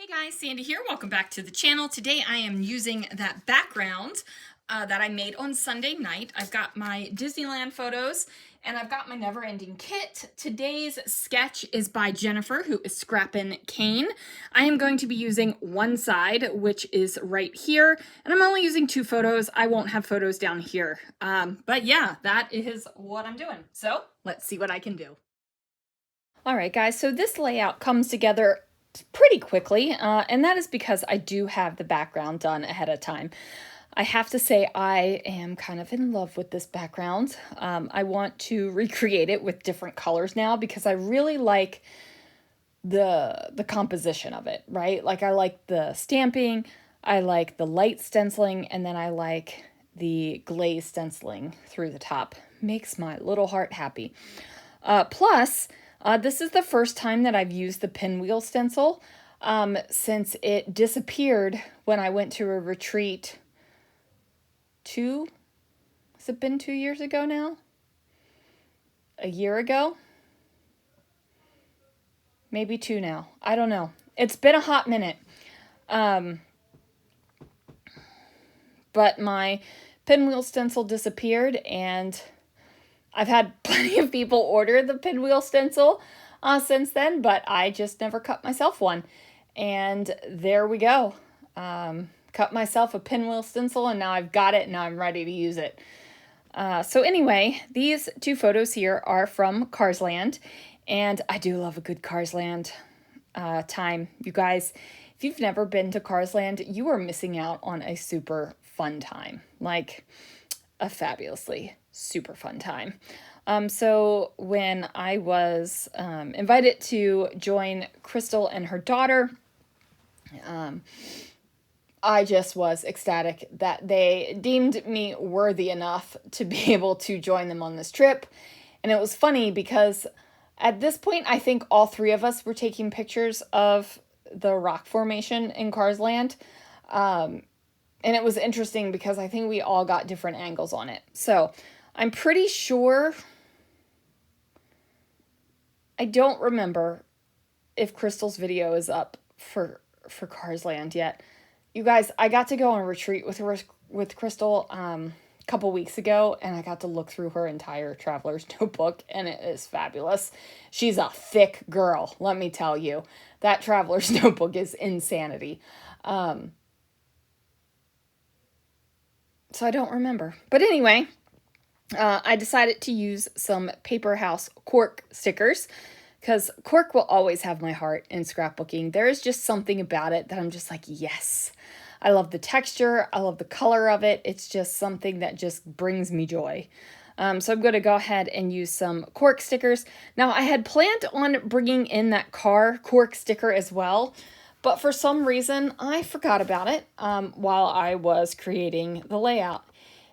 Hey guys, Sandy here. Welcome back to the channel. Today I am using that background that I made on Sunday night. I've got my Disneyland photos and I've got my Never Ending kit. Today's sketch is by Jennifer, who is Scrappin' Cane. I am going to be using one side, which is right here, and I'm only using two photos. I won't have photos down here. But yeah, that is what I'm doing. So let's see what I can do. All right, guys, so this layout comes together pretty quickly, and that is because I do have the background done ahead of time. I have to say I am kind of in love with this background. I want to recreate it with different colors now because I really like the composition of it, right? Like I like the stamping, I like the light stenciling, and then I like the glaze stenciling through the top. Makes my little heart happy. Plus, this is the first time that I've used the pinwheel stencil since it disappeared when I went to a retreat has it been 2 years ago now? A year ago? Maybe two now. I don't know. It's been a hot minute. But my pinwheel stencil disappeared and I've had plenty of people order the pinwheel stencil since then, but I just never cut myself one. And there we go. Cut myself a pinwheel stencil and now I've got it and now I'm ready to use it. So anyway, these two photos here are from Cars Land, and I do love a good Cars Land time. You guys, if you've never been to Cars Land, you are missing out on a super fun time. Like a fabulously super fun time. So when I was invited to join Crystal and her daughter, I just was ecstatic that they deemed me worthy enough to be able to join them on this trip. And it was funny because at this point, I think all three of us were taking pictures of the rock formation in Cars Land. And it was interesting because I think we all got different angles on it. So I'm pretty sure, I don't remember if Crystal's video is up for Cars Land yet. You guys, I got to go on a retreat with Crystal a couple weeks ago, and I got to look through her entire traveler's notebook, and it is fabulous. She's a thick girl, let me tell you. That traveler's notebook is insanity. So I don't remember. But anyway, I decided to use some Paper House cork stickers because cork will always have my heart in scrapbooking. There is just something about it that I'm just like, yes. I love the texture. I love the color of it. It's just something that just brings me joy. So I'm going to go ahead and use some cork stickers. Now, I had planned on bringing in that car cork sticker as well, but for some reason, I forgot about it while I was creating the layout.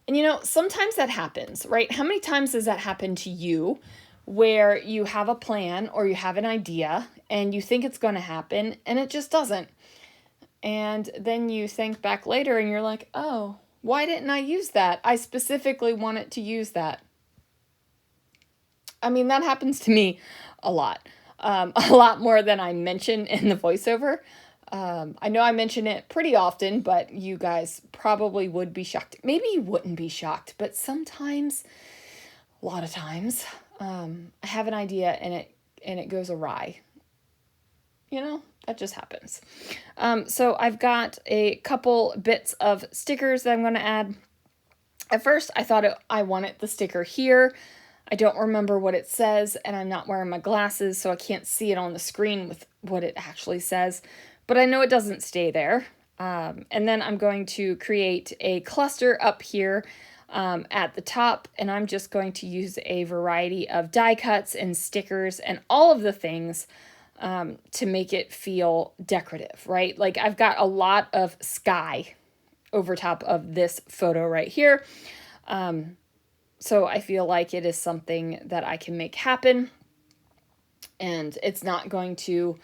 And you know, sometimes that happens, right? How many times does that happen to you where you have a plan or you have an idea and you think it's going to happen and it just doesn't? And then you think back later and you're like, oh, why didn't I use that? I specifically wanted to use that. I mean, that happens to me a lot more than I mention in the voiceover. I know I mention it pretty often, but you guys probably would be shocked. Maybe you wouldn't be shocked, but sometimes, a lot of times, I have an idea and it goes awry. You know, that just happens. So I've got a couple bits of stickers that I'm going to add. At first, I thought I wanted the sticker here. I don't remember what it says, and I'm not wearing my glasses, so I can't see it on the screen with what it actually says. But I know it doesn't stay there. And then I'm going to create a cluster up here at the top, and I'm just going to use a variety of die cuts and stickers and all of the things to make it feel decorative, right? Like I've got a lot of sky over top of this photo right here. So I feel like it is something that I can make happen, and it's not going to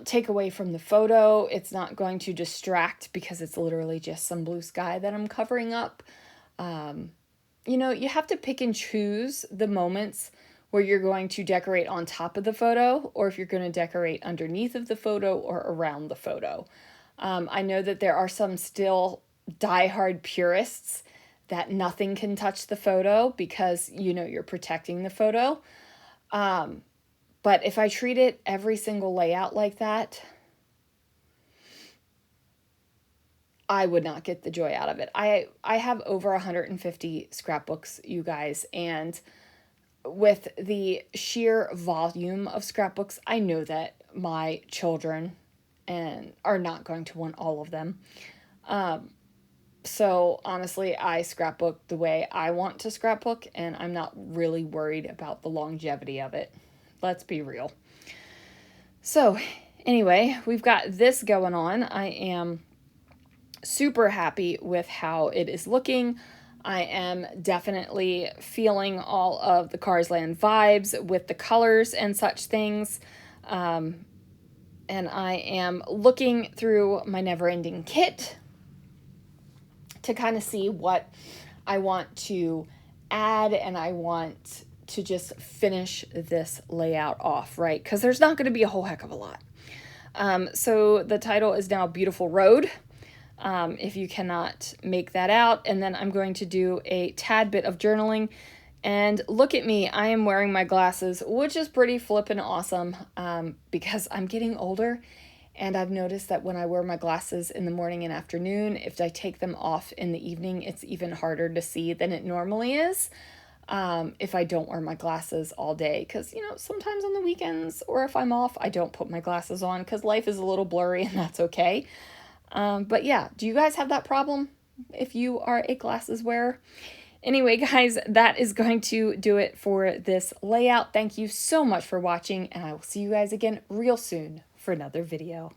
take away from the photo. It's not going to distract because it's literally just some blue sky that I'm covering up. You know, you have to pick and choose the moments where you're going to decorate on top of the photo or if you're going to decorate underneath of the photo or around the photo. I know that there are some still diehard purists that nothing can touch the photo because, you know, you're protecting the photo. But if I treat it every single layout like that, I would not get the joy out of it. I have over 150 scrapbooks, you guys, and with the sheer volume of scrapbooks, I know that my children and are not going to want all of them. So honestly, I scrapbook the way I want to scrapbook, and I'm not really worried about the longevity of it. Let's be real. So anyway, we've got this going on. I am super happy with how it is looking. I am definitely feeling all of the Cars Land vibes with the colors and such things. And I am looking through my never-ending kit to kind of see what I want to add, and I want to just finish this layout off, right? Because there's not going to be a whole heck of a lot. So the title is now Beautiful Road, if you cannot make that out. And then I'm going to do a tad bit of journaling. And look at me, I am wearing my glasses, which is pretty flippin' awesome, because I'm getting older. And I've noticed that when I wear my glasses in the morning and afternoon, if I take them off in the evening, it's even harder to see than it normally is. If I don't wear my glasses all day, because, you know, sometimes on the weekends or if I'm off, I don't put my glasses on because life is a little blurry, and that's okay. But yeah, do you guys have that problem if you are a glasses wearer? Anyway, guys, that is going to do it for this layout. Thank you so much for watching, and I will see you guys again real soon for another video.